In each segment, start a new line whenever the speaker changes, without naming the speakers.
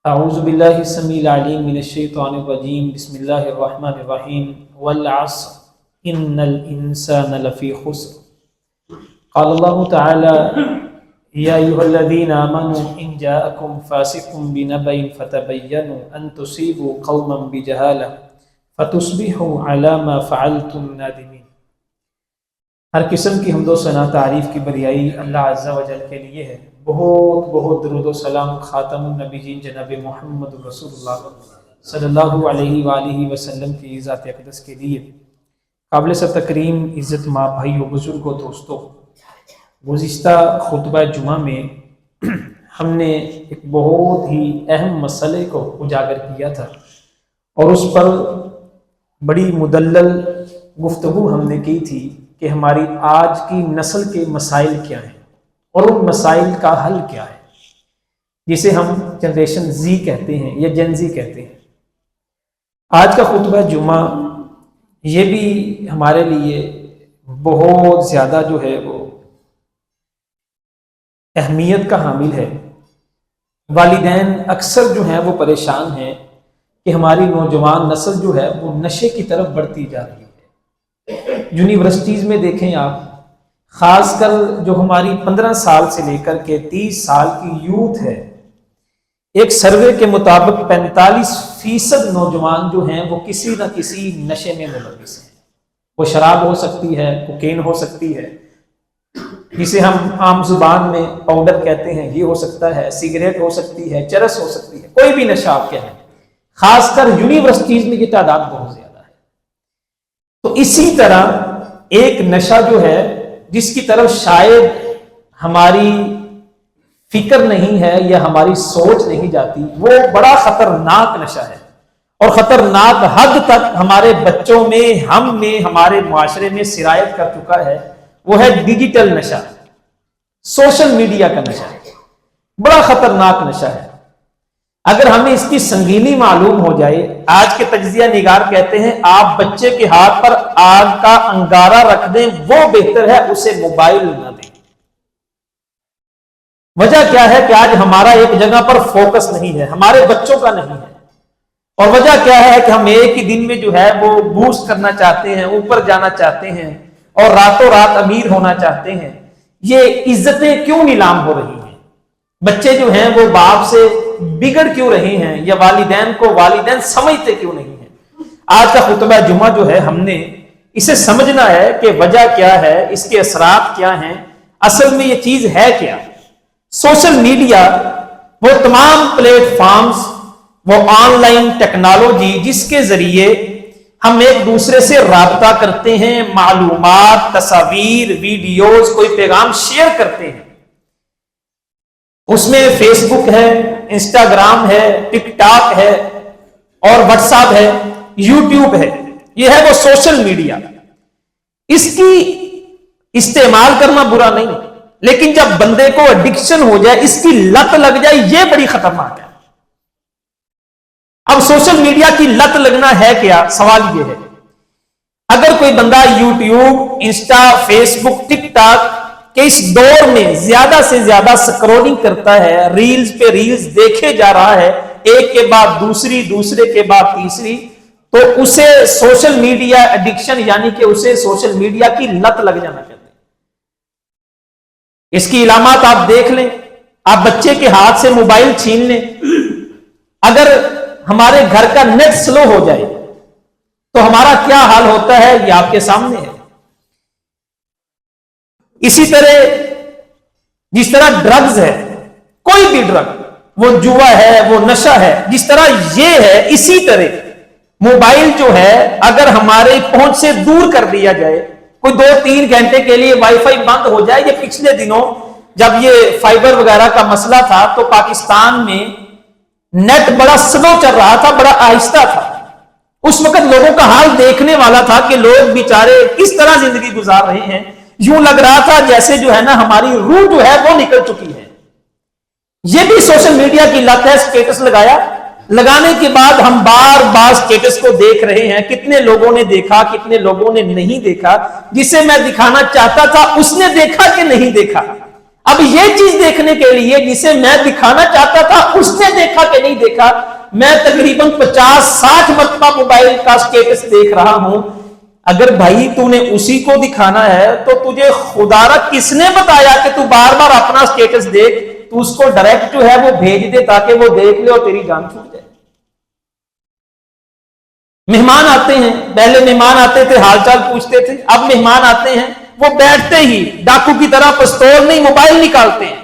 اعوذ باللہ السمیع العلیم من الشیطان الرجیم بسم اللہ الرحمن الرحیم والعصر ان الانسان لفی خسر قال اللہ تعالی یا ایھا الذین آمنوا ان جاءکم فاسق بنبأ فتبینوا ان تصیبوا قوما بجہالہ فتصبحوا علی ما فعلتم نادمین۔ ہر قسم کی حمد و ثنا تعریف کی بریائی اللہ عز و جل کے لیے ہے۔ بہت بہت درود و سلام خاتم النبیین جناب محمد رسول اللہ صلی اللہ علیہ وآلہ وسلم کی ذات اقدس کے لیے۔ قابل سر تکریم عزت ماں بھائیو بزرگوں دوستو، گزشتہ خطبہ جمعہ میں ہم نے ایک بہت ہی اہم مسئلے کو اجاگر کیا تھا اور اس پر بڑی مدلل گفتگو ہم نے کی تھی کہ ہماری آج کی نسل کے مسائل کیا ہیں اور ان مسائل کا حل کیا ہے، جسے ہم جنریشن زی کہتے ہیں یا جن زی کہتے ہیں۔ آج کا خطبہ جمعہ یہ بھی ہمارے لیے بہت زیادہ جو ہے وہ اہمیت کا حامل ہے۔ والدین اکثر جو ہیں وہ پریشان ہیں کہ ہماری نوجوان نسل جو ہے وہ نشے کی طرف بڑھتی جا رہی ہے۔ یونیورسٹیز میں دیکھیں آپ، خاص کر جو ہماری 15 سال سے لے کر کے 30 سال کی یوتھ ہے، ایک سروے کے مطابق 45% نوجوان جو ہیں وہ کسی نہ کسی نشے میں ملوث ہیں۔ وہ شراب ہو سکتی ہے، کوکین ہو سکتی ہے، جسے ہم عام زبان میں پاؤڈر کہتے ہیں، یہ ہو سکتا ہے، سگریٹ ہو سکتی ہے، چرس ہو سکتی ہے، کوئی بھی نشہ آپ کہیں۔ خاص کر یونیورسٹیز میں یہ تعداد بہت زیادہ ہے۔ تو اسی طرح ایک نشہ جو ہے جس کی طرف شاید ہماری فکر نہیں ہے یا ہماری سوچ نہیں جاتی، وہ بڑا خطرناک نشہ ہے اور خطرناک حد تک ہمارے بچوں میں، ہم میں، ہمارے معاشرے میں سرایت کر چکا ہے۔ وہ ہے ڈیجیٹل نشہ، سوشل میڈیا کا نشہ، بڑا خطرناک نشہ ہے۔ اگر ہمیں اس کی سنگینی معلوم ہو جائے، آج کے تجزیہ نگار کہتے ہیں آپ بچے کے ہاتھ پر آگ کا انگارہ رکھ دیں، وہ بہتر ہے اسے موبائل نہ دیں۔ وجہ کیا ہے کہ آج ہمارا ایک جگہ پر فوکس نہیں ہے، ہمارے بچوں کا نہیں ہے۔ اور وجہ کیا ہے کہ ہم ایک ہی دن میں جو ہے وہ بوسٹ کرنا چاہتے ہیں، اوپر جانا چاہتے ہیں اور راتوں رات امیر ہونا چاہتے ہیں۔ یہ عزتیں کیوں نیلام ہو رہی ہیں؟ بچے جو ہیں وہ باپ سے بگڑ کیوں رہے ہیں یا والدین کو والدین سمجھتے کیوں نہیں ہیں؟ آج کا خطبہ جمعہ جو ہے ہم نے اسے سمجھنا ہے کہ وجہ کیا ہے، اس کے اثرات کیا ہیں، اصل میں یہ چیز ہے کیا۔ سوشل میڈیا وہ تمام پلیٹ فارمز، وہ آن لائن ٹیکنالوجی جس کے ذریعے ہم ایک دوسرے سے رابطہ کرتے ہیں، معلومات، تصاویر، ویڈیوز، کوئی پیغام شیئر کرتے ہیں۔ اس میں فیس بک ہے، انسٹاگرام ہے، ٹک ٹاک ہے اور واٹس ایپ ہے، یوٹیوب ہے، یہ ہے وہ سوشل میڈیا۔ اس کی استعمال کرنا برا نہیں، لیکن جب بندے کو ایڈکشن ہو جائے، اس کی لت لگ جائے، یہ بڑی خطرناک ہے۔ اب سوشل میڈیا کی لت لگنا ہے کیا؟ سوال یہ ہے، اگر کوئی بندہ یوٹیوب، انسٹا، فیس بک، ٹک ٹاک کہ اس دور میں زیادہ سے زیادہ سکرولنگ کرتا ہے، ریلز پہ ریلز دیکھے جا رہا ہے، ایک کے بعد دوسری، دوسرے کے بعد تیسری، تو اسے سوشل میڈیا ایڈکشن یعنی کہ اسے سوشل میڈیا کی لت لگ جانا چاہتے ہیں۔ اس کی علامات آپ دیکھ لیں، آپ بچے کے ہاتھ سے موبائل چھین لیں، اگر ہمارے گھر کا نیٹ سلو ہو جائے تو ہمارا کیا حال ہوتا ہے یہ آپ کے سامنے ہے۔ اسی طرح جس طرح ڈرگز ہے، کوئی بھی ڈرگ، وہ جوا ہے، وہ نشہ ہے، جس طرح یہ ہے، اسی طرح موبائل جو ہے اگر ہمارے پہنچ سے دور کر دیا جائے، کوئی 2-3 گھنٹے کے لیے وائی فائی بند ہو جائے۔ یہ پچھلے دنوں جب یہ فائبر وغیرہ کا مسئلہ تھا تو پاکستان میں نیٹ بڑا سلو چل رہا تھا، بڑا آہستہ تھا۔ اس وقت لوگوں کا حال دیکھنے والا تھا کہ لوگ بیچارے کس طرح زندگی گزار رہے ہیں، یوں لگ رہا تھا جیسے جو ہے نا ہماری روح جو ہے وہ نکل چکی ہے۔ یہ بھی سوشل میڈیا کی لت ہے۔ سٹیٹس لگایا، لگانے کے بعد ہم بار بار سٹیٹس کو دیکھ رہے ہیں، کتنے لوگوں نے دیکھا، کتنے لوگوں نے نہیں دیکھا، جسے میں دکھانا چاہتا تھا اس نے دیکھا کہ نہیں دیکھا۔ اب یہ چیز دیکھنے کے لیے جسے میں دکھانا چاہتا تھا اس نے دیکھا کہ نہیں دیکھا. میں تقریباً 50-60 مرتبہ موبائل کا سٹیٹس دیکھ رہا ہوں. اگر بھائی تو نے اسی کو دکھانا ہے تو تجھے خدا را کس نے بتایا کہ تو بار بار اپنا سٹیٹس دیکھ؟ تو اس کو ڈائریکٹ جو ہے وہ بھیج دے تاکہ وہ دیکھ لے اور تیری جان چھوٹ جائے. مہمان آتے ہیں، پہلے مہمان آتے تھے حال چال پوچھتے تھے، اب مہمان آتے ہیں وہ بیٹھتے ہی ڈاکو کی طرح پستول نہیں موبائل نکالتے ہیں.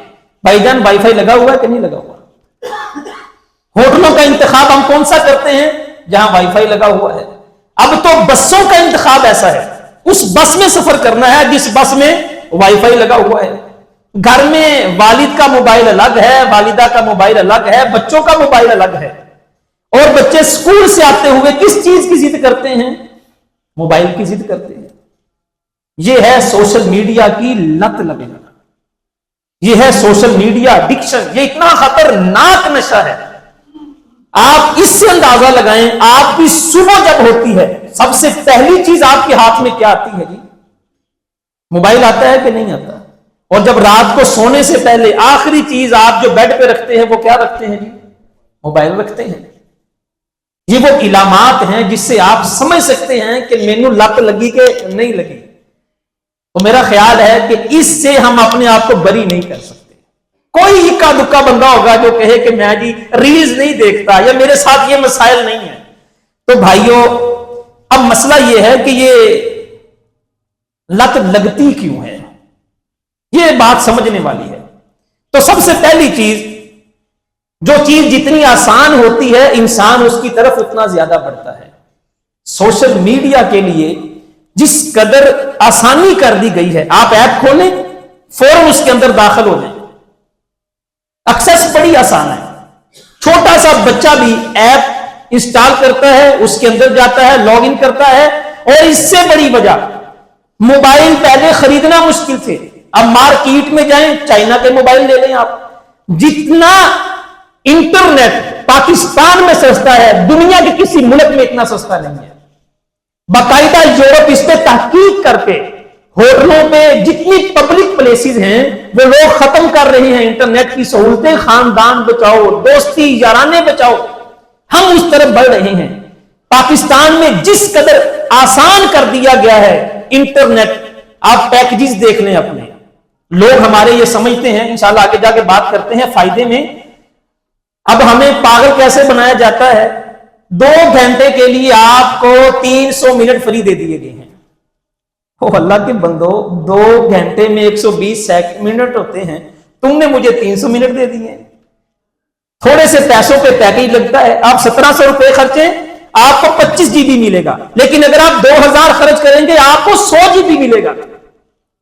بھائی جان وائی فائی لگا ہوا ہے کہ نہیں لگا ہوا؟ ہوٹلوں کا انتخاب ہم کون سا کرتے ہیں؟ جہاں وائی فائی لگا ہوا ہے. اب تو بسوں کا انتخاب ایسا ہے، اس بس میں سفر کرنا ہے جس بس میں وائی فائی لگا ہوا ہے. گھر میں والد کا موبائل الگ ہے، والدہ کا موبائل الگ ہے، بچوں کا موبائل الگ ہے. اور بچے اسکول سے آتے ہوئے کس چیز کی ضد کرتے ہیں؟ موبائل کی ضد کرتے ہیں. یہ ہے سوشل میڈیا کی لت لگنا، یہ ہے سوشل میڈیا ایڈکشن. یہ اتنا خطرناک نشہ ہے. آپ اس سے اندازہ لگائیں، آپ کی صبح جب ہوتی ہے سب سے پہلی چیز آپ کے ہاتھ میں کیا آتی ہے جی؟ موبائل آتا ہے کہ نہیں آتا؟ اور جب رات کو سونے سے پہلے آخری چیز آپ جو بیڈ پہ رکھتے ہیں وہ کیا رکھتے ہیں جی؟ موبائل رکھتے ہیں. یہ وہ علامات ہیں جس سے آپ سمجھ سکتے ہیں کہ مینو لت لگی کہ نہیں لگی. تو میرا خیال ہے کہ اس سے ہم اپنے آپ کو بری نہیں کر سکتے. کوئی اکا دکا بندہ ہوگا جو کہے کہ میں جی ریلز نہیں دیکھتا یا میرے ساتھ یہ مسائل نہیں ہیں. تو بھائیوں اب مسئلہ یہ ہے کہ یہ لت لگتی کیوں ہے، یہ بات سمجھنے والی ہے. تو سب سے پہلی چیز، جو چیز جتنی آسان ہوتی ہے انسان اس کی طرف اتنا زیادہ بڑھتا ہے. سوشل میڈیا کے لیے جس قدر آسانی کر دی گئی ہے، آپ ایپ کھولیں فوراً اس کے اندر داخل ہو جائیں. ایکسس بڑی آسان ہے. چھوٹا سا بچہ بھی ایپ انسٹال کرتا ہے، اس کے اندر جاتا ہے، لاگ ان کرتا ہے. اور اس سے بڑی وجہ، موبائل پہلے خریدنا مشکل تھے، اب مارکیٹ میں جائیں چائنا کے موبائل لے لیں. آپ جتنا انٹرنیٹ پاکستان میں سستا ہے دنیا کے کسی ملک میں اتنا سستا نہیں ہے. باقاعدہ یورپ اس پہ تحقیق کر کے ہوٹلوں پہ جتنی پبلک پلیسز ہیں وہ لوگ ختم کر رہے ہیں. انٹرنیٹ کی سہولتیں، خاندان بچاؤ، دوستی یارانے بچاؤ، ہم اس طرف بڑھ رہے ہیں. پاکستان میں جس قدر آسان کر دیا گیا ہے انٹرنیٹ، آپ پیکجز دیکھ لیں اپنے. لوگ ہمارے یہ سمجھتے ہیں، انشاءاللہ آگے جا کے بات کرتے ہیں فائدے میں. اب ہمیں پاگل کیسے بنایا جاتا ہے؟ 2 گھنٹے کے لیے آپ کو 300 منٹ فری دے دیے گئے ہیں. اللہ کے بندو، 2 گھنٹے میں 120 منٹ ہوتے ہیں، تم نے مجھے 300 منٹ دے دیے. تھوڑے سے پیسوں پہ پیکیج لگتا ہے، آپ 1700 روپے خرچیں، آپ کو 25 GB ملے گا. لیکن اگر آپ 2000 خرچ کریں گے آپ کو 100 GB ملے گا.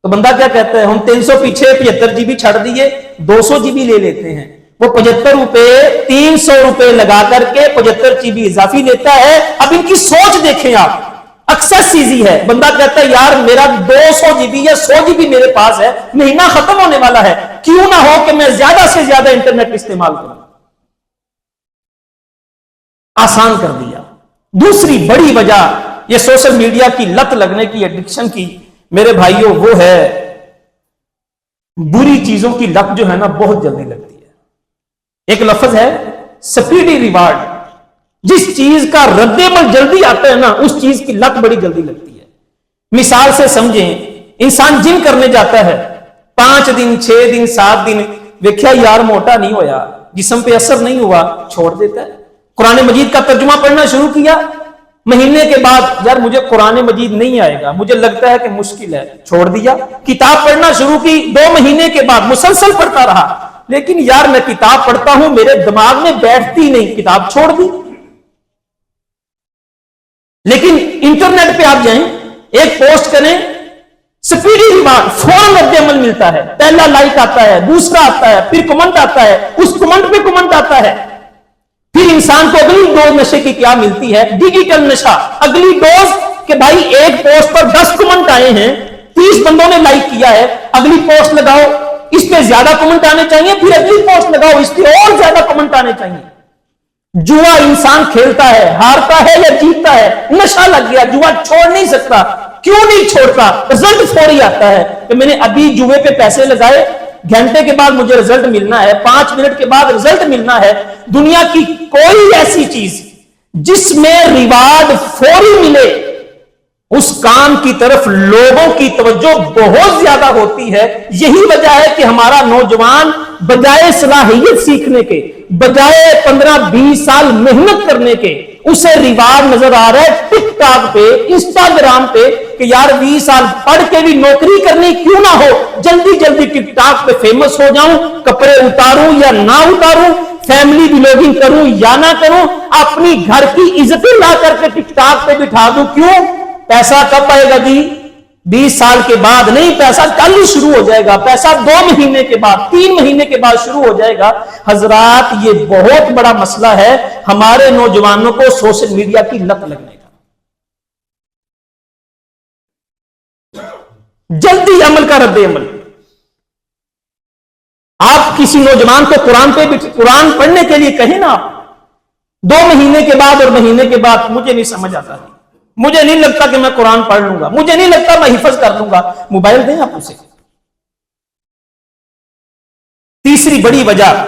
تو بندہ کیا کہتا ہے؟ ہم 300 پیچھے 75 GB چھڑ دیے، 200 GB لے لیتے ہیں. وہ 75 روپے 300 روپے لگا کر کے 75 GB اضافی لیتا ہے. اب ان کی سوچ دیکھیں آپ، ایکسس ایزی ہے. بندہ کہتا ہے یار میرا 200 GB یا 100 GB میرے پاس ہے، مہینہ ختم ہونے والا ہے، کیوں نہ ہو کہ میں زیادہ سے زیادہ انٹرنیٹ استعمال کروں. آسان کر دیا. دوسری بڑی وجہ یہ سوشل میڈیا کی لت لگنے کی، ایڈکشن کی، میرے بھائیوں، وہ ہے بری چیزوں کی لت جو ہے نا بہت جلدی لگتی ہے. ایک لفظ ہے سپیڈی ریوارڈ. جس چیز کا رد عمل جلدی آتا ہے نا اس چیز کی لت بڑی جلدی لگتی ہے. مثال سے سمجھیں، انسان جم کرنے جاتا ہے، 5 دن 6 دن 7 دن دیکھا یار موٹا نہیں ہویا، جسم پہ اثر نہیں ہوا، چھوڑ دیتا ہے. قرآن مجید کا ترجمہ پڑھنا شروع کیا، مہینے کے بعد یار مجھے قرآن مجید نہیں آئے گا، مجھے لگتا ہے کہ مشکل ہے، چھوڑ دیا. کتاب پڑھنا شروع کی، 2 مہینے کے بعد مسلسل پڑھتا رہا، لیکن یار میں کتاب پڑھتا ہوں میرے دماغ میں بیٹھتی نہیں، کتاب چھوڑ دی. لیکن انٹرنیٹ پہ آپ جائیں، ایک پوسٹ کریں، سپیڈی ریوارڈ، فوراً رد عمل ملتا ہے. پہلا لائک آتا ہے، دوسرا آتا ہے، پھر کمنٹ آتا ہے، اس کمنٹ پہ کمنٹ آتا ہے. پھر انسان کو اگلی ڈوز نشے کی کیا ملتی ہے؟ ڈیجیٹل نشہ. اگلی ڈوز کہ بھائی ایک پوسٹ پر 10 کمنٹ آئے ہیں، 30 بندوں نے لائک کیا ہے، اگلی پوسٹ لگاؤ اس پہ زیادہ کمنٹ آنے چاہیے، پھر اگلی پوسٹ لگاؤ اس پہ اور زیادہ کمنٹ آنے چاہیے. جوا انسان کھیلتا ہے، ہارتا ہے یا جیتتا ہے، نشہ لگ گیا، جوا چھوڑ نہیں سکتا. کیوں نہیں چھوڑتا؟ رزلٹ فوری آتا ہے کہ میں نے ابھی جوے پہ پیسے لگائے، घंटे के बाद मुझे रिजल्ट मिलना है, 5 मिनट के बाद रिजल्ट मिलना है। दुनिया की कोई ऐसी चीज जिसमें रिवार्ड फौरी मिले, उस काम की तरफ लोगों की तवज्जो बहुत ज्यादा होती है। यही वजह है कि हमारा नौजवान बजाय सलाहियत सीखने के, बजाय 15-20 साल मेहनत करने के, उसे रिवार्ड नजर आ रहा है टिकटॉक पे, इंस्टाग्राम पे, कि यार 20 साल पढ़ के भी नौकरी करनी क्यों ना हो, जल्दी जल्दी टिकटॉक पे फेमस हो जाऊं, कपड़े उतारूं या ना उतारूं, फैमिली व्लॉगिंग करूं या ना करूं, अपनी घर की इज्जतें ला करके टिकटॉक पे बिठा दूं। क्यों? पैसा कब आएगा जी? 20 साल के बाद नहीं, पैसा कल ही शुरू हो जाएगा, पैसा 2 महीने के बाद, 3 महीने के बाद शुरू हो जाएगा। हजरात, ये बहुत बड़ा मसला है हमारे नौजवानों को सोशल मीडिया की लत लगने का। जल्दी अमल का रद्द अमल। आप किसी नौजवान को कुरान पढ़ने के लिए कहें ना, 2 महीने के बाद और महीने के बाद, मुझे नहीं समझ आता, मुझे नहीं लगता कि मैं कुरान पढ़ लूंगा, मुझे नहीं लगता मैं हिफज कर लूंगा। मोबाइल दें आप उसे। तीसरी बड़ी वजह,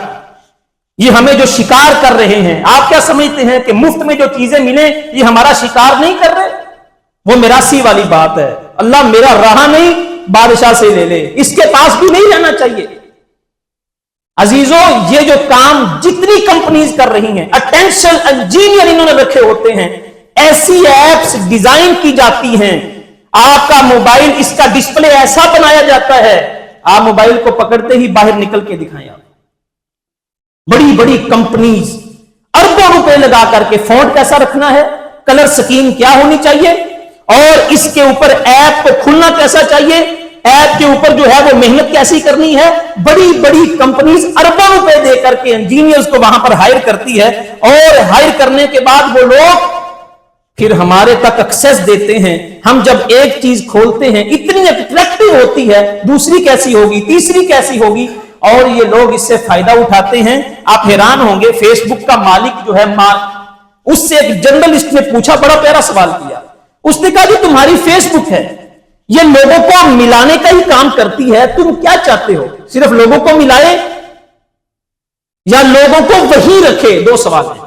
ये हमें जो शिकार कर रहे हैं, आप क्या समझते हैं कि मुफ्त में जो चीजें मिले ये हमारा शिकार नहीं कर रहे? वो मिरासी वाली बात है। अल्लाह मेरा रहा नहीं, बादशाह से ले ले, इसके पास भी नहीं रहना चाहिए। अजीजों, ये जो काम जितनी कंपनीज कर रही हैं, अटेंशन इंजीनियर इन्होंने रखे होते हैं, ऐसी एप्स डिजाइन की जाती हैं, आपका मोबाइल, इसका डिस्प्ले ऐसा बनाया जाता है, आप मोबाइल को पकड़ते ही बाहर निकल के दिखाएं। आप बड़ी बड़ी कंपनीज अरबों रुपए लगा करके फॉन्ट कैसा रखना है, कलर स्कीम क्या होनी चाहिए, और इसके ऊपर ऐप को खुलना कैसा चाहिए, ऐप के ऊपर जो है वो मेहनत कैसी करनी है। बड़ी बड़ी कंपनीज अरबों रुपए देकर के इंजीनियर्स को वहां पर हायर करती है, और हायर करने के बाद वो लोग फिर हमारे तक एक्सेस देते हैं। हम जब एक चीज खोलते हैं, इतनी अट्रैक्टिव होती है, दूसरी कैसी होगी, तीसरी कैसी होगी, और ये लोग इससे फायदा उठाते हैं। आप हैरान होंगे, फेसबुक का मालिक जो है, उससे एक जर्नलिस्ट ने पूछा, बड़ा प्यारा सवाल किया, उसने कहा जी तुम्हारी फेसबुक है, ये लोगों को मिलाने का ही काम करती है, तुम क्या चाहते हो, सिर्फ लोगों को मिलाए या लोगों को वही रखे? 2 सवाल है।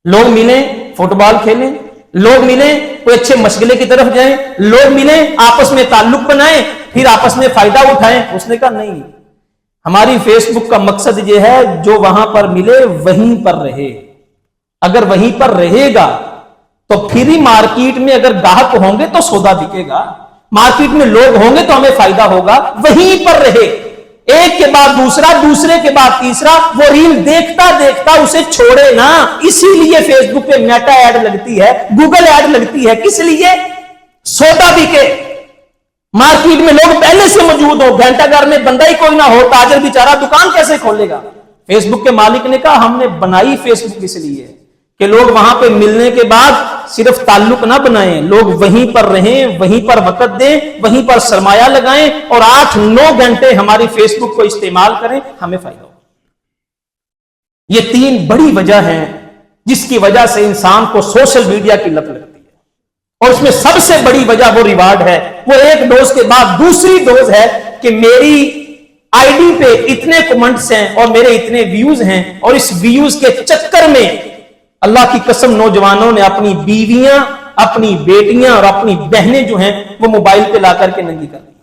लोग मिले, फुटबॉल खेलें, लोग मिले, कोई अच्छे मशगले की तरफ जाएं, लोग मिले, आपस में ताल्लुक बनाएं, फिर आपस में फायदा उठाएं। उसने कहा नहीं, हमारी फेसबुक का मकसद यह है जो वहां पर मिले वहीं पर रहे। अगर वहीं पर रहेगा तो फिर ही मार्केट में अगर ग्राहक होंगे तो सौदा बिकेगा, मार्केट में लोग होंगे तो हमें फायदा होगा। वहीं पर रहे, एक के बाद दूसरा, दूसरे के बाद तीसरा, वो रील देखता देखता उसे छोड़े ना। इसीलिए फेसबुक पे मेटा ऐड लगती है, गूगल ऐड लगती है, किस लिए? सौदा बिके, मार्केट में लोग पहले से मौजूद हो, घंटाघर में बंदा ही कोई ना हो, ताजर बेचारा दुकान कैसे खोलेगा? फेसबुक के मालिक ने कहा हमने बनाई फेसबुक इसलिए कि लोग वहां पे मिलने के बाद सिर्फ ताल्लुक ना बनाएं, लोग वहीं पर रहें, वहीं पर वक्त दें, वहीं पर सरमाया लगाएं और 8-9 घंटे हमारी फेसबुक को इस्तेमाल करें, हमें फायदा हो। ये 3 बड़ी वजह हैं जिसकी वजह से इंसान को सोशल मीडिया की लत लगती है। और उसमें सबसे बड़ी वजह वो रिवार्ड है। वो एक डोज के बाद दूसरी डोज है कि मेरी आईडी पे इतने कमेंट्स हैं और मेरे इतने व्यूज हैं, और इस व्यूज के चक्कर में अल्लाह की कसम नौजवानों ने अपनी बीवियां, अपनी बेटियां और अपनी बहनें जो हैं वो मोबाइल पे ला करके नंगी कर दी,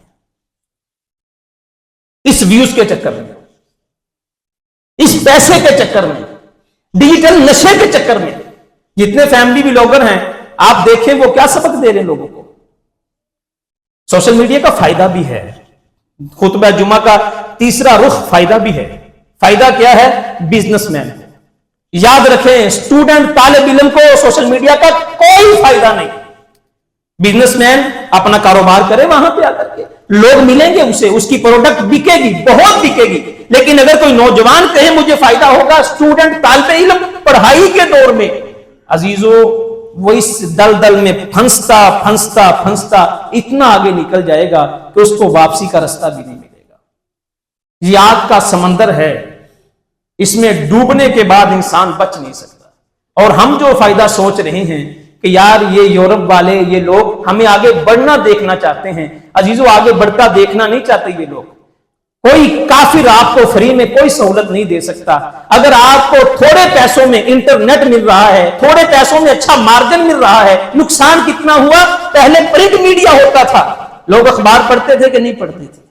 इस व्यूज के चक्कर में, इस पैसे के चक्कर में, डिजिटल नशे के चक्कर में। जितने फैमिली व्लॉगर हैं आप देखें वो क्या सबक दे रहे हैं लोगों को। सोशल मीडिया का फायदा भी है, खुतबा जुमा का तीसरा रुख फायदा भी है। फायदा क्या है? बिजनेसमैन, याद रखें, स्टूडेंट तालिब इल्म को सोशल मीडिया का कोई फायदा नहीं। बिजनेसमैन अपना कारोबार करे, वहां पे आकर के लोग मिलेंगे उसे, उसकी प्रोडक्ट बिकेगी, बहुत बिकेगी। लेकिन अगर कोई नौजवान कहे मुझे फायदा होगा स्टूडेंट तालिब इल्म पढ़ाई के दौर में, अजीजों वो इस दलदल में फंसता फंसता फंसता इतना आगे निकल जाएगा कि उसको वापसी का रास्ता भी नहीं मिलेगा। ये आग का समंदर है, इसमें डूबने के बाद इंसान बच नहीं सकता। और हम जो फायदा सोच रहे हैं कि यार ये यूरोप वाले, ये लोग हमें आगे बढ़ना देखना चाहते हैं, अजीजों आगे बढ़ता देखना नहीं चाहते ये लोग। कोई काफिर आपको फ्री में कोई सहूलत नहीं दे सकता। अगर आपको थोड़े पैसों में इंटरनेट मिल रहा है, थोड़े पैसों में अच्छा मार्जिन मिल रहा है, नुकसान कितना हुआ? पहले प्रिंट मीडिया होता था, लोग अखबार पढ़ते थे कि नहीं पढ़ते थे?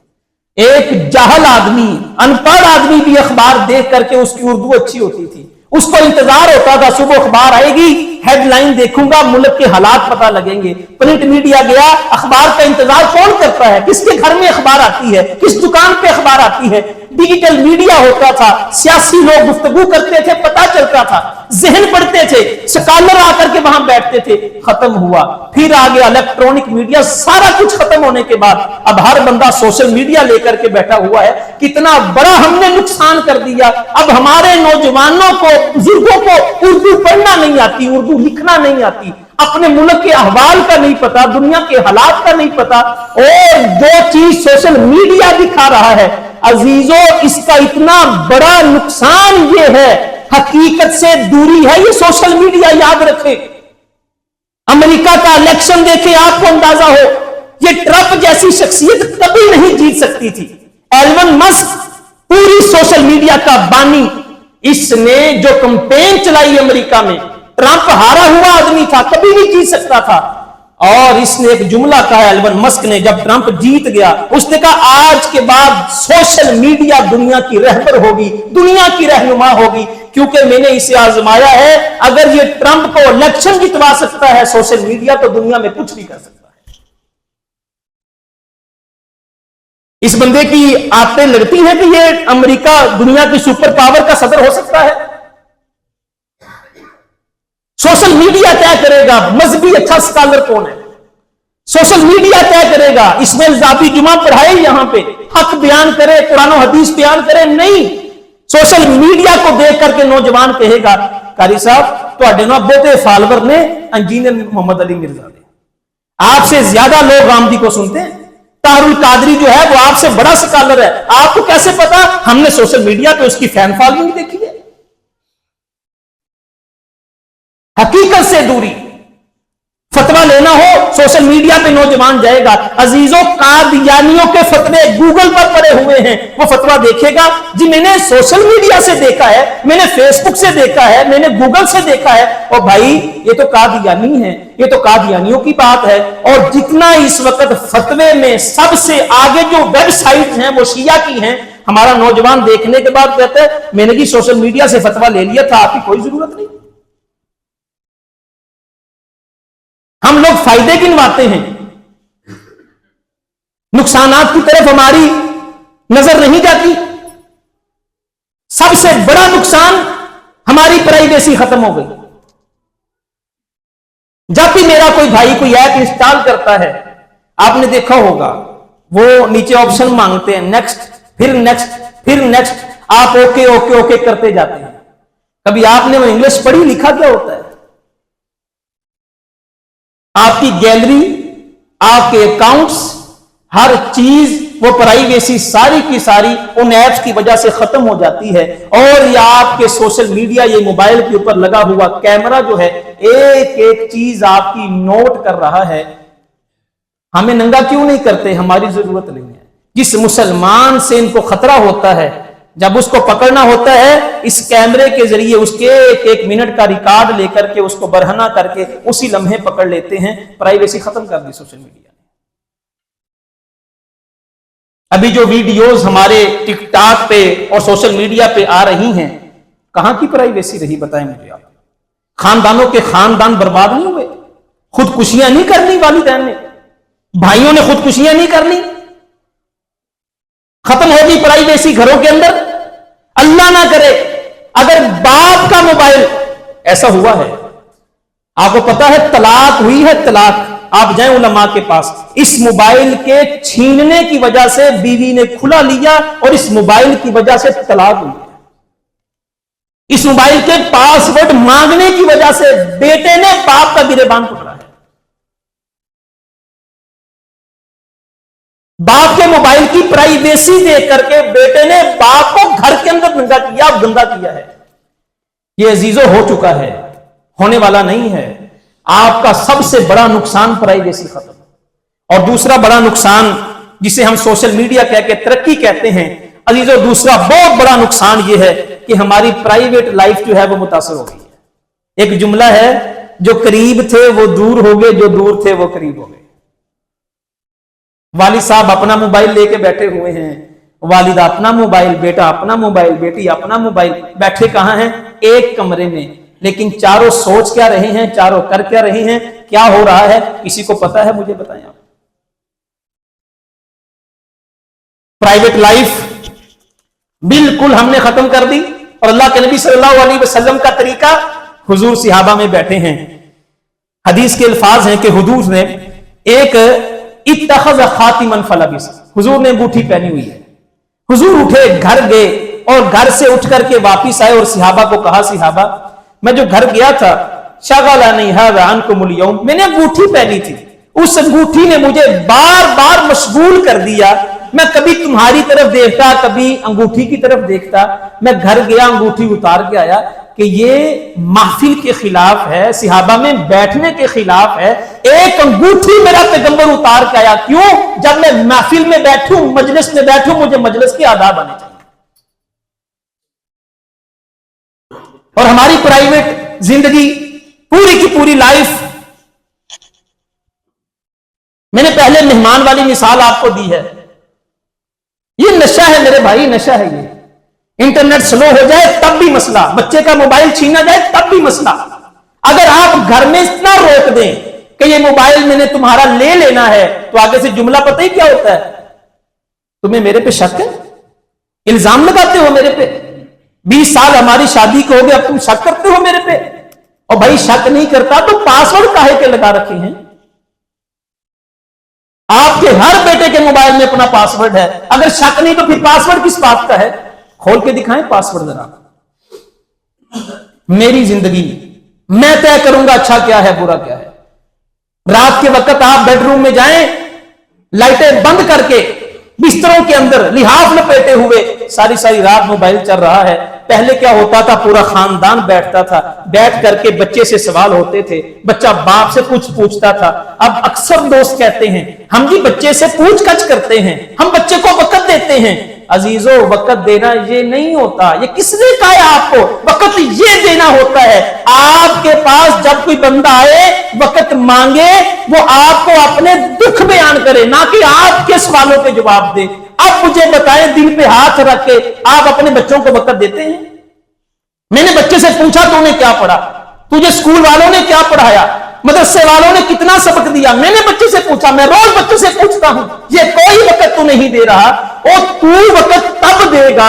एक जाहल आदमी, अनपढ़ आदमी भी अखबार देख करके उसकी उर्दू अच्छी होती थी, उसको इंतजार होता था सुबह अखबार आएगी, हेडलाइन देखूंगा, मुल्क के हालात पता लगेंगे। प्रिंट मीडिया गया, अखबार का इंतजार कौन करता है? किसके घर में अखबार आती है? किस दुकान पे अखबार आती है? डिजिटल मीडिया होता था, सियासी लोग गुफ्तगू करते थे, पता चलता था, जहन पढ़ते थे, स्कॉलर आकर के वहां बैठते थे। खत्म हुआ, फिर आ गया इलेक्ट्रॉनिक मीडिया। सारा कुछ खत्म होने के बाद अब हर बंदा सोशल मीडिया लेकर के बैठा हुआ है। कितना बड़ा हमने नुकसान कर दिया। अब हमारे नौजवानों को, बुजुर्गों को उर्दू पढ़ना नहीं आती, उर्दू लिखना नहीं आती, अपने मुल्क के अहवाल का नहीं पता, दुनिया के हालात का नहीं पता, और जो चीज सोशल मीडिया दिखा रहा है, अजीजों, इसका इतना बड़ा नुकसान ये है, हकीकत से दूरी है ये सोशल मीडिया। याद रखें, अमेरिका का इलेक्शन देखे आपको अंदाजा हो, ये ट्रंप जैसी शख्सियत कभी नहीं जीत सकती थी। एलन मस्क पूरी सोशल मीडिया का बानी, इसने जो कैंपेन चलाई अमेरिका में, ट्रंप हारा हुआ आदमी था, कभी नहीं जीत सकता था। और इसने एक जुमला कहा एलन मस्क ने, जब ट्रंप जीत गया, उसने कहा आज के बाद सोशल मीडिया दुनिया की रहबर होगी, दुनिया की रहनुमा होगी, क्योंकि मैंने इसे आजमाया है। अगर ये ट्रंप को इलेक्शन जितवा सकता है सोशल मीडिया, तो दुनिया में कुछ भी कर सकता है। इस बंदे की आदतें लगती हैं कि ये अमेरिका दुनिया की सुपर पावर का सदर हो सकता है। सोशल मीडिया तय करेगा मजहबी अच्छा स्कॉलर कौन है, सोशल मीडिया तय करेगा इस्माइल ज़ाबी जुमा पढ़ाए यहां पे, हक बयान करे, कुरान और हदीस बयान करे, नहीं। सोशल मीडिया को देख करके नौजवान कहेगा कारी साहब तुहाडे नाल बहुते फॉलोवर ने इंजीनियर मोहम्मद अली मिर्जा दे, आपसे ज्यादा लोग रामदी को सुनते हैं। तारुल कादरी जो है वो आपसे बड़ा स्कॉलर है, आपको कैसे पता? हमने सोशल मीडिया पे उसकी फैन फॉलोइंग देखी है। हकीकत से दूरी, फतवा लेना हो सोशल मीडिया पे नौजवान जाएगा। अजीजों, कादियानियों के फतवे गूगल पर पड़े हुए हैं, वो फतवा देखेगा जी मैंने सोशल मीडिया से देखा है, मैंने फेसबुक से देखा है, मैंने गूगल से देखा है। और भाई ये तो कादियानी है, ये तो कादियानियों की बात है। और जितना इस वक्त फतवे में सबसे आगे जो वेबसाइट हैं वो शिया की हैं। हमारा नौजवान देखने के बाद कहता है मैंने भी सोशल मीडिया से फतवा ले लिया था, आपकी कोई जरूरत नहीं। हम लोग फायदे गिनवाते हैं, नुकसानात की तरफ हमारी नजर नहीं जाती। सबसे बड़ा नुकसान हमारी प्राइवेसी खत्म हो गई। जब भी मेरा कोई भाई कोई ऐप इंस्टॉल करता है, आपने देखा होगा वो नीचे ऑप्शन मांगते हैं, नेक्स्ट, फिर नेक्स्ट, फिर नेक्स्ट, आप ओके ओके ओके करते जाते हैं। कभी आपने वो इंग्लिश पढ़ी लिखा क्या होता है? आपकी गैलरी, आपके अकाउंट्स, हर चीज, वो प्राइवेसी सारी की सारी उन ऐप्स की वजह से खत्म हो जाती है। और या आपके सोशल मीडिया, ये मोबाइल के ऊपर लगा हुआ कैमरा जो है, एक एक चीज आपकी नोट कर रहा है। हमें नंगा क्यों नहीं करते? हमारी जरूरत नहीं है। जिस मुसलमान से इनको खतरा होता है, जब उसको पकड़ना होता है, इस कैमरे के जरिए उसके एक एक मिनट का रिकॉर्ड लेकर के उसको बरहना करके उसी लम्हे पकड़ लेते हैं। प्राइवेसी खत्म कर दी सोशल मीडिया ने। अभी जो वीडियोस हमारे टिकटॉक पे और सोशल मीडिया पे आ रही हैं, कहां की प्राइवेसी रही बताएं मुझे आप? खानदानों के खानदान बर्बाद नहीं हुए? खुदकुशियां नहीं करनी वालिदैन ने, भाइयों ने खुदकुशियां नहीं करनी? खत्म होगी प्राइवेसी घरों के अंदर। अल्लाह ना करे अगर बाप का मोबाइल, ऐसा हुआ है, आपको पता है तलाक हुई है, तलाक, आप जाएं उलमा के पास, इस मोबाइल के छीनने की वजह से बीवी ने खुला लिया और इस मोबाइल की वजह से तलाक हुई। इस मोबाइल के पासवर्ड मांगने की वजह से बेटे ने बाप का गिरेबान पकड़ा है। बाप के मोबाइल की प्राइवेसी देख करके बेटे ने बाप को घर के अंदर नंगा किया, गंदा किया है। यह अजीजों हो चुका है, होने वाला नहीं है। आपका सबसे बड़ा नुकसान प्राइवेसी खत्म। और दूसरा बड़ा नुकसान जिसे हम सोशल मीडिया कह के तरक्की कहते हैं। अजीजों, दूसरा बहुत बड़ा नुकसान यह है कि हमारी प्राइवेट लाइफ जो है वो मुतासर हो गई है। एक जुमला है, जो करीब थे वो दूर हो गए, जो दूर थे वो करीब हो गए। वालिद साहब अपना मोबाइल लेके बैठे हुए हैं, वालिदा अपना मोबाइल, बेटा अपना मोबाइल, बेटी अपना मोबाइल, बैठे कहां हैं? एक कमरे में, लेकिन चारों सोच क्या रहे हैं, चारों कर क्या रहे हैं, क्या हो रहा है, किसी को पता है? मुझे बताएं आप। प्राइवेट लाइफ बिल्कुल हमने खत्म कर दी, और अल्लाह के नबी सल्लल्लाहु अलैहि वसल्लम का तरीका, हुजूर सहाबा में बैठे हैं, हदीस के अल्फाज हैं कि हुजूर ने एक इत्तखज़ खातिमन फलबिस, हुजूर ने अंगूठी पहनी हुई है। हुजूर उठे, घर गए, और घर से उठ करके वापिस आए और सहाबा को कहा, सहाबा मैं जो घर गया था, शगलनी हाज़ा अनकुमुल यौम, मैंने अंगूठी पहनी थी, उस अंगूठी ने मुझे बार बार मशगूल कर दिया। मैं कभी तुम्हारी तरफ देखता, कभी अंगूठी की तरफ देखता। मैं घर गया, अंगूठी उतार के आया कि ये महफिल के खिलाफ है, सहाबा में बैठने के खिलाफ है। एक अंगूठी मेरा पैगंबर उतार के आया। क्यों? जब मैं महफिल में बैठूं, मजलिस में बैठूं, मुझे मजलिस के आदाब आने चाहिए। और हमारी प्राइवेट जिंदगी, पूरी की पूरी लाइफ, मैंने पहले मेहमान वाली मिसाल आपको दी है। ये नशा है मेरे भाई, नशा है ये। इंटरनेट स्लो हो जाए तब भी मसला, बच्चे का मोबाइल छीना जाए तब भी मसला। अगर आप घर में इतना रोक दें कि ये मोबाइल मैंने तुम्हारा ले लेना है, तो आगे से जुमला पता ही क्या होता है? तुम्हें मेरे पे शक है? इल्जाम लगाते हो मेरे पे। 20 साल हमारी शादी को हो गए, अब तुम शक करते हो मेरे पे। और भाई शक नहीं करता तो पासवर्ड काहे के लगा रखे हैं? आपके हर बेटे के मोबाइल में अपना पासवर्ड है। अगर शक नहीं तो फिर पासवर्ड किस बात का है? खोल के दिखाएं पासवर्ड जरा। मेरी जिंदगी मैं तय करूंगा अच्छा क्या है, बुरा क्या है। रात के वक्त आप बेडरूम में जाएं, लाइटें बंद करके, बिस्तरों के अंदर लिहाफ लपेटे हुए, सारी सारी रात मोबाइल चल रहा है। पहले क्या होता था? पूरा खानदान बैठता था, बैठ करके बच्चे से सवाल होते थे, बच्चा बाप से कुछ पूछता था। अब अक्सर दोस्त कहते हैं हम जी बच्चे से पूछ कछ करते हैं, हम बच्चे को वक्त देते हैं। अजीजों, वक्त देना ये नहीं होता। ये किसने कहा है आपको? वक्त ये देना होता है। आपके पास जब कोई बंदा आए, वक्त मांगे, वो आपको अपने दुख बयान करे, ना कि आपके सवालों के जवाब दे। अब मुझे बताएं, दिल पे हाथ रख के आप अपने बच्चों को वक्त देते हैं? मैंने बच्चे से पूछा तूने क्या पढ़ा, तुझे स्कूल वालों ने क्या पढ़ाया, मदरसे वालों ने कितना सबक दिया? मैंने बच्चे से पूछा, मैं रोज बच्चे से पूछता हूं। ये कोई वक्त तू नहीं दे रहा। और तू वक्त तब देगा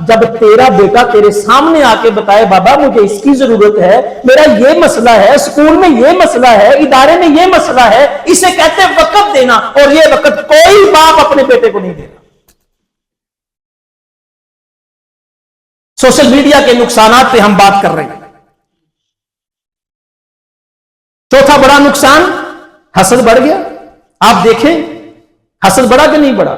जब तेरा बेटा तेरे सामने आके बताए, बाबा मुझे इसकी जरूरत है, मेरा ये मसला है, स्कूल में ये मसला है, इदारे में ये मसला है। इसे कहते हैं वक्त देना। और ये वक्त कोई बाप अपने बेटे को नहीं देगा। सोशल मीडिया के नुकसानात पे हम बात कर रहे हैं। चौथा बड़ा नुकसान, हसद बढ़ गया। आप देखें, हसद बढ़ा कि नहीं बढ़ा?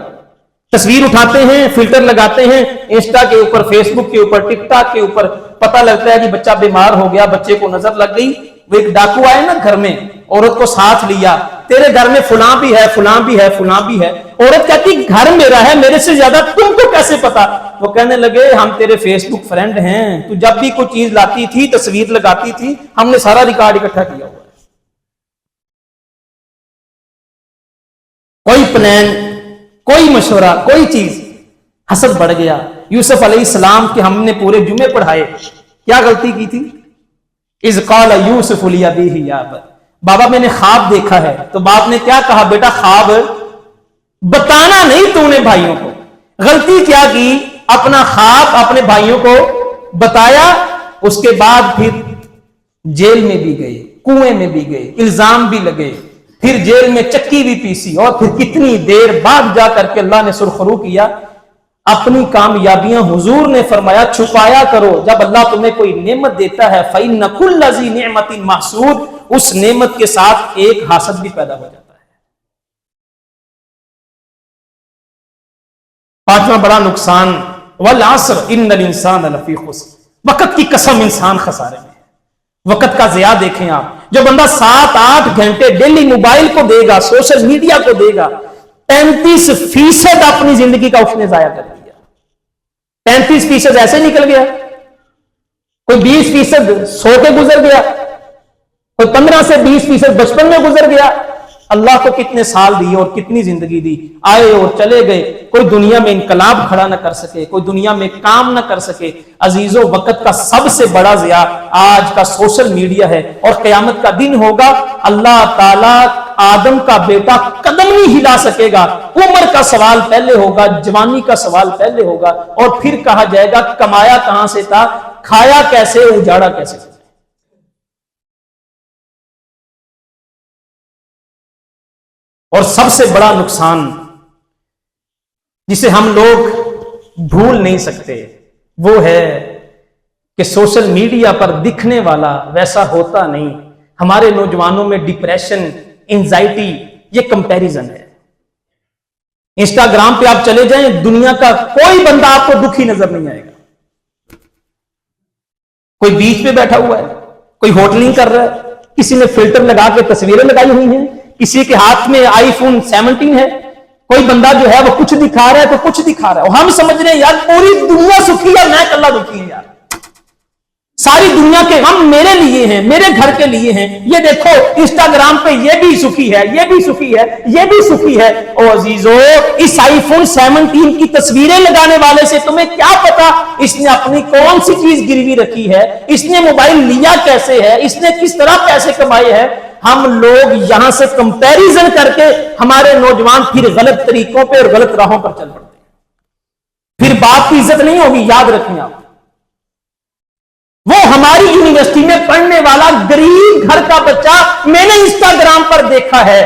तस्वीर उठाते हैं, फिल्टर लगाते हैं, इंस्टा के ऊपर, फेसबुक के ऊपर, टिकटॉक के ऊपर, पता लगता है कि बच्चा बीमार हो गया, बच्चे को नजर लग गई। वो एक डाकू आए ना घर में, औरत को साथ लिया, तेरे घर में फुलां भी है, फुलां भी है, फुलां भी है। औरत कहती घर मेरा है, मेरे से ज्यादा तुमको कैसे पता? वो कहने लगे हम तेरे फेसबुक फ्रेंड हैं, तू जब भी कोई चीज लाती थी, तस्वीर लगाती थी, हमने सारा रिकॉर्ड इकट्ठा किया हुआ है। कोई प्लान, कोई मशवरा, कोई चीज, हसद बढ़ गया। यूसुफ अलैहिस्सलाम के हमने पूरे जुमे पढ़ाए, क्या गलती की थी? इज़ क़ाल यूसुफ लिअबीही या अबत, बाबा मैंने ख्वाब देखा है। तो बाप ने क्या कहा? बेटा ख्वाब बताना नहीं तूने भाइयों को। गलती क्या की? अपना ख्वाब अपने भाइयों को बताया। उसके बाद फिर जेल में भी गए, कुएं में भी गए, इल्जाम भी लगे, फिर जेल में चक्की भी पीसी, और फिर कितनी देर बाद जाकर के अल्लाह ने सुरखरू किया। अपनी कामयाबियां हुजूर ने फरमाया छुपाया करो। जब अल्लाह तुम्हें कोई नेमत देता है, फ़इन्न कुल्ल ज़ी निअमतिन महसूद, उस नेमत के साथ एक हासद भी पैदा हो जाता है। पांचवा बड़ा नुकसान, वल अस्र इन्नल इंसान लफी खुस्र, वक्त की कसम इंसान खसारे में है। वक्त का ज़िया देखें आप, जो बंदा 7-8 घंटे डेली मोबाइल को देगा, सोशल मीडिया को देगा, 35% اپنی زندگی کا اس نے ضائع کر دیا۔ 35% ایسے نکل گیا، کوئی 20% سو کے گزر گیا، کوئی 15 سے 20% بچپن میں گزر گیا۔ اللہ کو کتنے سال دیے اور کتنی زندگی دی، آئے اور چلے گئے، کوئی دنیا میں انقلاب کھڑا نہ کر سکے، کوئی دنیا میں کام نہ کر سکے۔ عزیزو، وقت کا سب سے بڑا ضیاء آج کا سوشل میڈیا ہے، اور قیامت کا دن ہوگا اللہ تعالیٰ آدم کا بیٹا قدم نہیں ہلا سکے گا، عمر کا سوال پہلے ہوگا، جوانی کا سوال پہلے ہوگا، اور پھر کہا جائے گا کمایا کہاں سے تھا، کھایا کیسے، اجاڑا کیسے تھا۔ اور سب سے بڑا نقصان جسے ہم لوگ بھول نہیں سکتے وہ ہے کہ سوشل میڈیا پر دکھنے والا ویسا ہوتا نہیں۔ ہمارے نوجوانوں میں ڈپریشن، انزائٹی، یہ کمپیریزن ہے۔ انسٹاگرام پہ آپ چلے جائیں، دنیا کا کوئی بندہ آپ کو دکھی نظر نہیں آئے گا۔ کوئی بیچ پہ بیٹھا ہوا ہے، کوئی ہوٹلنگ کر رہا ہے، کسی نے فلٹر لگا کے تصویریں لگائی ہوئی ہیں، کسی کے ہاتھ میں آئی فون 17 ہے، کوئی بندہ جو ہے وہ کچھ دکھا رہا ہے تو کچھ دکھا رہا ہے، اور ہم سمجھ رہے ہیں یار پوری دنیا سکھی ہے، میں کلا دکھی ہوں، یار ساری دنیا کے غم میرے لیے ہیں، میرے گھر کے لیے ہیں۔ یہ دیکھو انسٹاگرام پہ یہ بھی سکھی ہے، یہ بھی سکھی ہے، یہ بھی سکھی ہے۔ او عزیزو، اس آئی فون 17 کی تصویریں لگانے والے سے تمہیں کیا پتا اس نے اپنی کون سی چیز گروی رکھی ہے، اس نے موبائل لیا کیسے ہے، اس نے کس طرح پیسے کمائے ہیں۔ ہم لوگ یہاں سے کمپیریزن کر کے ہمارے نوجوان پھر غلط طریقوں پہ اور غلط راہوں پر چل پڑتے ہیں، پھر باپ کی عزت نہیں ہوگی۔ یاد رکھیں آپ، وہ ہماری یونیورسٹی میں پڑھنے والا غریب گھر کا بچہ میں نے انسٹاگرام پر دیکھا ہے،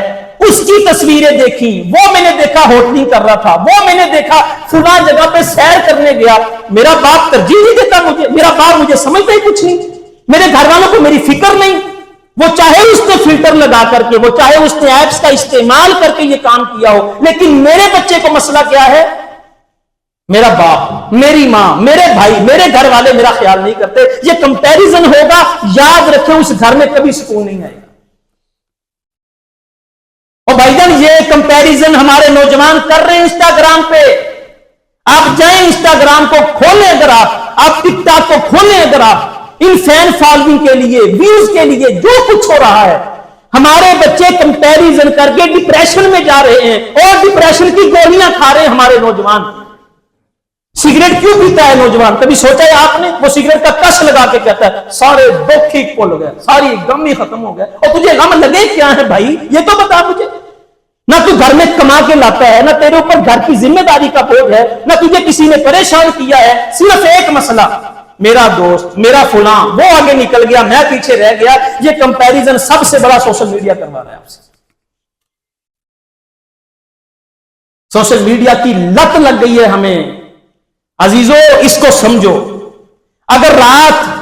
اس کی تصویریں دیکھی، وہ میں نے دیکھا ہوٹلنگ کر رہا تھا، وہ میں نے دیکھا فلاں جگہ پہ سیر کرنے گیا۔ میرا باپ ترجیح نہیں دیتا مجھے، میرا باپ مجھے سمجھتا ہی کچھ نہیں، میرے گھر والوں کو میری فکر نہیں۔ وہ چاہے اس نے فلٹر لگا کر کے، وہ چاہے اس نے ایپس کا استعمال کر کے یہ کام کیا ہو، لیکن میرے بچے کو مسئلہ کیا ہے؟ میرا باپ، میری ماں، میرے بھائی، میرے گھر والے میرا خیال نہیں کرتے۔ یہ کمپیریزن ہوگا، یاد رکھیں اس گھر میں کبھی سکون نہیں آئے گا۔ اور بھائی جان، یہ کمپیریزن ہمارے نوجوان کر رہے ہیں انسٹاگرام پہ۔ آپ جائیں انسٹاگرام کو کھولیں، اگر آپ ٹک ٹاک کو کھولیں، اگر آپ ان فین فالوئنگ کے لیے، ویوز کے لیے جو کچھ ہو رہا ہے، ہمارے بچے کمپیریزن کر کے ڈپریشن میں جا رہے ہیں، اور ڈپریشن کی گولیاں کھا رہے ہیں ہمارے نوجوان۔ سگریٹ کیوں پیتا ہے نوجوان؟ کبھی سوچا ہے آپ نے؟ وہ سگریٹ کا کش لگا کے کہتا ہے سارے دکھ ہی کھل گئے، ساری غم ہی ختم ہو گئے۔ اور تجھے غم لگے کیا ہے بھائی؟ یہ تو بتا مجھے۔ نہ تو گھر میں کما کے لاتا ہے، نہ تیرے اوپر گھر کی ذمہ داری کا بوجھ ہے، نہ تجھے کسی نے پریشان کیا ہے، صرف ایک مسئلہ، میرا دوست، میرا فلاں، وہ آگے نکل گیا، میں پیچھے رہ گیا۔ یہ کمپیریزن سب سے بڑا سوشل میڈیا کروا رہا ہے آپ سے۔ سوشل میڈیا کی لت لگ گئی ہے ہمیں۔ عزیزو، اس کو سمجھو، اگر رات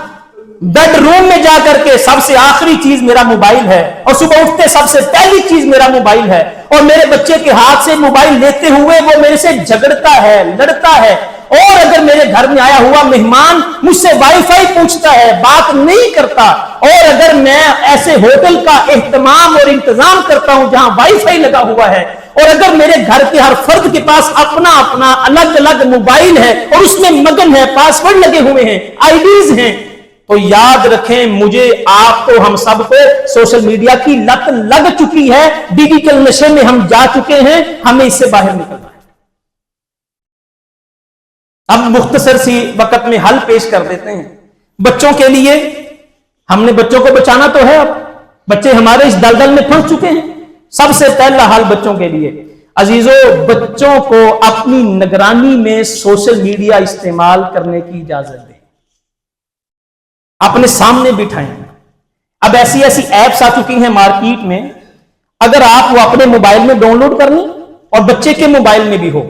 بیڈ روم میں جا کر کے سب سے آخری چیز میرا موبائل ہے، اور صبح اٹھتے سب سے پہلی چیز میرا موبائل ہے، اور میرے بچے کے ہاتھ سے موبائل لیتے ہوئے وہ میرے سے جھگڑتا ہے، لڑتا ہے، اور اگر میرے گھر میں آیا ہوا مہمان مجھ سے وائی فائی پوچھتا ہے، بات نہیں کرتا، اور اگر میں ایسے ہوٹل کا اہتمام اور انتظام کرتا ہوں جہاں وائی فائی لگا ہوا ہے، اور اگر میرے گھر کے ہر فرد کے پاس اپنا اپنا الگ الگ موبائل ہے اور اس میں مگن ہے، پاس ورڈ لگے ہوئے ہیں، آئی ڈیز ہیں، تو یاد رکھیں مجھے، آپ کو، ہم سب کو سوشل میڈیا کی لت لگ چکی ہے۔ ڈیجیٹل نشے میں ہم جا چکے ہیں، ہمیں اس سے باہر نکلنا ہے۔ اب مختصر سی وقت میں حل پیش کر دیتے ہیں بچوں کے لیے۔ ہم نے بچوں کو بچانا تو ہے، اب بچے ہمارے اس دلدل میں پھنس چکے ہیں۔ سب سے پہلا حل بچوں کے لیے، عزیزو، بچوں کو اپنی نگرانی میں سوشل میڈیا استعمال کرنے کی اجازت دیں، اپنے سامنے بٹھائیں۔ اب ایسی ایپس آ چکی ہیں مارکیٹ میں، اگر آپ وہ اپنے موبائل میں ڈاؤن لوڈ کر لیں اور بچے کے موبائل میں بھی ہو،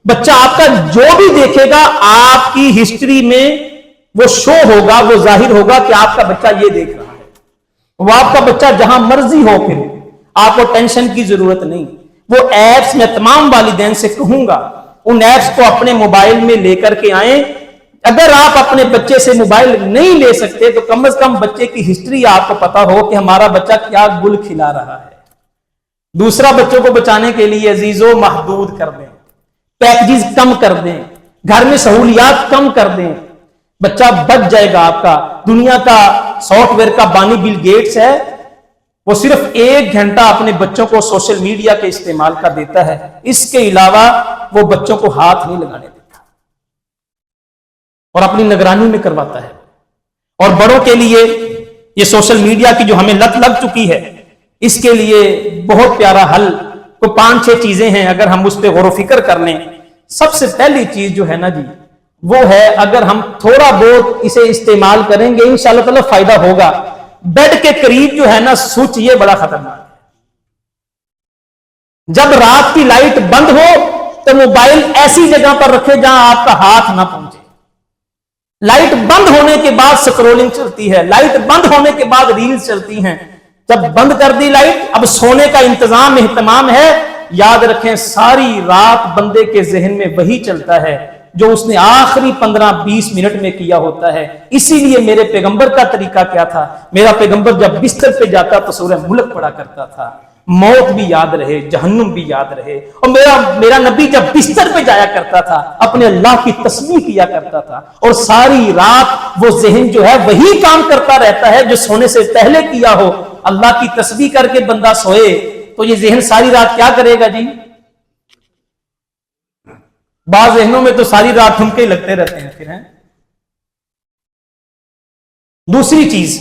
بچہ آپ کا جو بھی دیکھے گا آپ کی ہسٹری میں وہ شو ہوگا، وہ ظاہر ہوگا کہ آپ کا بچہ یہ دیکھ رہا ہے۔ وہ آپ کا بچہ جہاں مرضی ہو، پھر آپ کو ٹینشن کی ضرورت نہیں۔ وہ ایپس میں تمام والدین سے کہوں گا ان ایپس کو اپنے موبائل میں لے کر کے آئیں۔ اگر آپ اپنے بچے سے موبائل نہیں لے سکتے تو کم از کم بچے کی ہسٹری آپ کو پتا ہو کہ ہمارا بچہ کیا گل کھلا رہا ہے۔ दूसरा, बच्चों को बचाने के लिए अजीजों महदूद कर दें, पैकेजेस कम कर दें, घर में सहूलियात कम कर दें, बच्चा बच जाएगा आपका। दुनिया का सॉफ्टवेयर का बानी बिल गेट्स है, वो सिर्फ 1 घंटा अपने बच्चों को सोशल मीडिया के इस्तेमाल का देता है, इसके अलावा वो बच्चों को हाथ नहीं लगाने देता और अपनी निगरानी में करवाता है। और बड़ों के लिए ये सोशल मीडिया की जो हमें लत लग चुकी है, इसके लिए बहुत प्यारा हल तो 5-6 चीजें हैं, अगर हम उस पर गौर फिक्र कर लें। सबसे पहली चीज जो है ना जी, वो है अगर हम थोड़ा बहुत इसे इस्तेमाल करेंगे इंशाअल्लाह ताला फायदा होगा। बेड के करीब जो है ना स्विच, ये बड़ा खतरनाक है। जब रात की लाइट बंद हो तो मोबाइल ऐसी जगह पर रखे जहां आपका हाथ ना पहुंचे। लाइट बंद होने के बाद स्क्रोलिंग चलती है, लाइट बंद होने के बाद रील्स चलती हैं। जब बंद कर दी लाइट, अब सोने का इंतजाम एहतमाम है, याद रखें सारी रात बंदे के जहन में वही चलता है जो उसने आखिरी 15-20 मिनट में किया होता है। इसीलिए मेरे पैगंबर का तरीका क्या था, मेरा पैगंबर जब बिस्तर पे जाता तो सूरह मुल्क पढ़ा करता था, मौत भी याद रहे, जहन्नुम भी याद रहे। और मेरा नबी जब बिस्तर पे जाया करता था अपने अल्लाह की तस्बीह किया करता था, और सारी रात वो जहन जो है वही काम करता रहता है जो सोने से पहले किया हो। अल्लाह की तस्बीह करके बंदा सोए तो ये जहन सारी रात क्या करेगा जी? बाज जहनों में तो सारी रात ठुमके लगते रहते हैं फिर हैं। दूसरी चीज,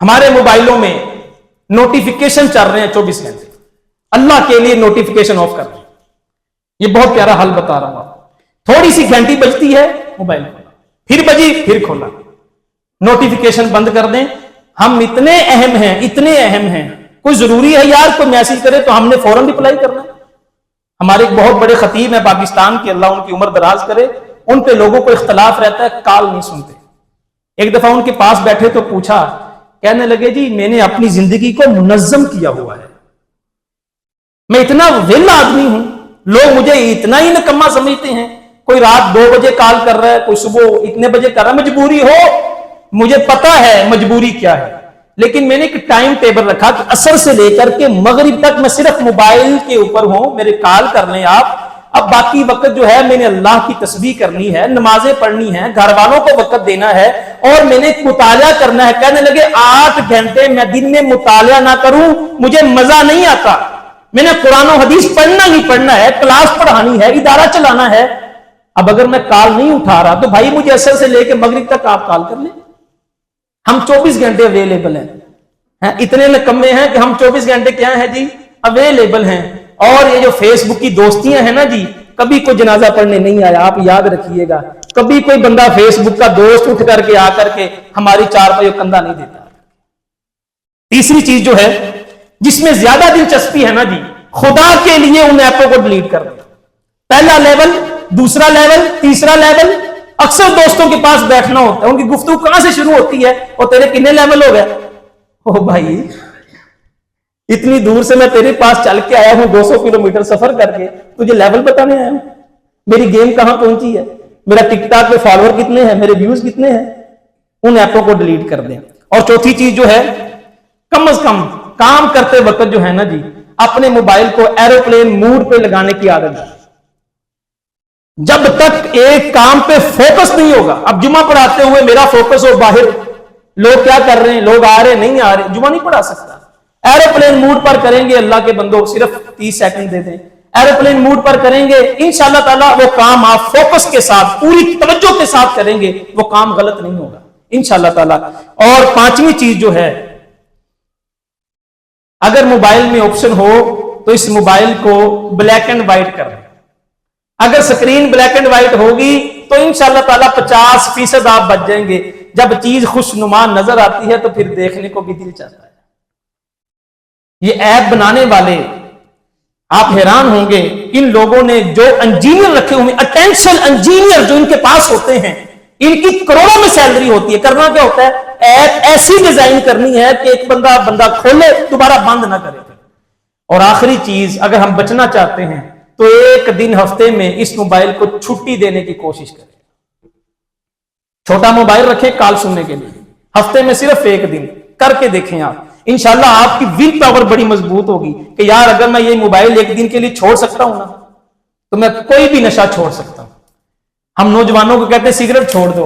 हमारे मोबाइलों में नोटिफिकेशन चल रहे हैं 24 घंटे, अल्लाह के लिए नोटिफिकेशन ऑफ कर दें। ये बहुत प्यारा हल बता रहा हूं आपको। थोड़ी सी घंटी बजती है, मोबाइल खोला, फिर बजी, फिर खोला, नोटिफिकेशन बंद कर दें। हम इतने अहम हैं, इतने अहम हैं, कोई जरूरी है यार कोई मैसेज करे तो हमने फौरन रिप्लाई करना है? हमारे एक बहुत बड़े खतीब है पाकिस्तान के, अल्लाह उनकी उम्र दराज करे, उन पे लोगों को इख्तलाफ रहता है, कॉल नहीं सुनते। एक दफा उनके पास बैठे तो पूछा, कहने लगे जी मैंने अपनी जिंदगी को मुनज्जम किया हुआ है, मैं इतना वेल आदमी हूं, लोग मुझे इतना ही निकम्मा समझते हैं। कोई रात 2 बजे कॉल कर रहा है, कोई सुबह इतने बजे कर रहा है, मजबूरी हो, मुझे पता है मजबूरी क्या है, लेकिन मैंने एक टाइम टेबल रखा कि असर से लेकर के मगरिब तक मैं सिर्फ मोबाइल के ऊपर हूं, मेरे कॉल कर लें आप। अब बाकी वक्त जो है मैंने अल्लाह की तस्बीह करनी है, नमाजें पढ़नी है, घर वालों को वक्त देना है और मैंने मुताला करना है। कहने लगे 8 घंटे मैं दिन में मुताला ना करूं मुझे मजा नहीं आता, मैंने कुरान और हदीस पढ़ना ही पढ़ना है, क्लास पढ़ानी है, इदारा चलाना है। अब अगर मैं कॉल नहीं उठा रहा तो भाई मुझे असर से लेकर मगरिब तक आप कॉल कर लें। हम 24 घंटे अवेलेबल हैं, इतने निकम्मे हैं कि हम 24 घंटे क्या है जी, अवेलेबल हैं। और ये जो फेसबुक की दोस्तियां हैं ना जी, कभी कोई जनाजा पढ़ने नहीं आया, आप याद रखिएगा, कभी कोई बंदा फेसबुक का दोस्त उठ करके आकर के हमारी चारपाई कंधा नहीं देता। तीसरी चीज जो है जिसमें ज्यादा दिलचस्पी है ना जी, खुदा के लिए उन ऐपों को डिलीट कर दे। पहला लेवल, दूसरा लेवल, तीसरा लेवल। अक्सर दोस्तों के पास बैठना होता है, उनकी गुफ्तगू कहां से शुरू होती है, और तेरे कितने लेवल हो गए? ओ भाई इतनी दूर से मैं तेरे पास चल के आया हूं 200 किलोमीटर सफर करके, तुझे लेवल बताने आया हूं? मेरी गेम कहां पहुंची है, मेरा टिकटॉक पे फॉलोअर कितने हैं, मेरे व्यूज कितने हैं? उन ऐपों को डिलीट कर दें। और चौथी चीज जो है, कम से कम काम करते वक्त जो है ना जी, अपने मोबाइल को एरोप्लेन मोड पे लगाने की आदत है। जब तक एक काम पे फोकस नहीं होगा, अब जुमा पढ़ाते हुए मेरा फोकस हो बाहर, लोग क्या कर रहे हैं, लोग आ रहे नहीं आ रहे, जुमा नहीं पढ़ा सकता। एरोप्लेन मोड पर करेंगे, अल्लाह के बंदो सिर्फ 30 सेकंड दे दें, एरोप्लेन मोड पर करेंगे, इंशाअल्लाह ताला वो काम आप फोकस के साथ पूरी तवज्जो के साथ करेंगे, वो काम गलत नहीं होगा इंशाअल्लाह ताला। और 5वीं चीज जो है, अगर मोबाइल में ऑप्शन हो तो इस मोबाइल को ब्लैक एंड व्हाइट कर दें। अगर स्क्रीन ब्लैक एंड व्हाइट होगी तो इंशाअल्लाह ताला 50% आप बच जाएंगे। जब चीज खुशनुमा नजर आती है तो फिर देखने को भी दिल चाहता है। ये ऐप बनाने वाले, आप हैरान होंगे, इन लोगों ने जो इंजीनियर रखे हुए, अटेंशन इंजीनियर जो इनके पास होते हैं, इनकी करोड़ों में सैलरी होती है। करना क्या होता है, ऐप ऐसी डिजाइन करनी है कि एक बंदा खोले दोबारा बंद ना करे। और आखिरी चीज, अगर हम बचना चाहते हैं तो एक दिन हफ्ते में इस मोबाइल को छुट्टी देने की कोशिश करें। छोटा मोबाइल रखें कॉल सुनने के लिए, हफ्ते में सिर्फ एक दिन करके देखें आप, انشاءاللہ آپ کی ول پاور بڑی مضبوط ہوگی کہ یار اگر میں یہ موبائل ایک دن کے لیے چھوڑ سکتا ہوں نا تو میں کوئی بھی نشہ چھوڑ سکتا ہوں. ہم نوجوانوں کو کہتے ہیں سگریٹ چھوڑ دو،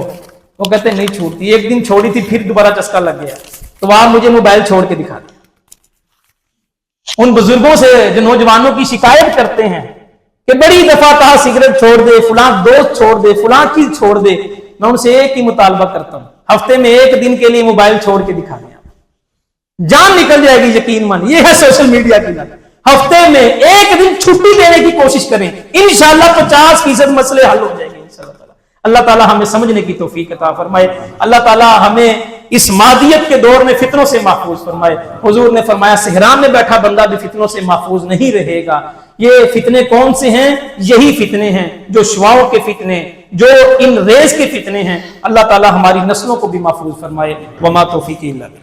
وہ کہتے ہیں نہیں چھوڑتی، ایک دن چھوڑی تھی پھر دوبارہ چسکا لگ گیا، تو آپ مجھے موبائل چھوڑ کے دکھا دیں. ان بزرگوں سے جو نوجوانوں کی شکایت کرتے ہیں کہ بڑی دفعہ کہا سگریٹ چھوڑ دے، فلاں دوست چھوڑ دے، فلاں چیز چھوڑ دے، میں ان سے ایک ہی مطالبہ کرتا ہوں، ہفتے میں ایک دن کے لیے موبائل چھوڑ کے دکھا دیں، جان نکل جائے گی یقین مان. یہ ہے سوشل میڈیا کی لت. ہفتے میں ایک دن چھٹی دینے کی کوشش کریں، انشاءاللہ 50% مسئلے حل ہو جائیں گے انشاءاللہ تعالی. اللہ تعالی ہمیں سمجھنے کی توفیق عطا فرمائے. اللہ تعالی ہمیں اس مادیت کے دور میں فتنوں سے محفوظ فرمائے. حضور نے فرمایا صحرا میں بیٹھا بندہ بھی فتنوں سے محفوظ نہیں رہے گا. یہ فتنے کون سے ہیں؟ یہی فتنے ہیں جو شعاؤں کے فتنے، جو ان ریز کے فتنے ہیں. اللہ تعالی ہماری نسلوں کو بھی محفوظ فرمائے. وما توفیقی الا باللہ.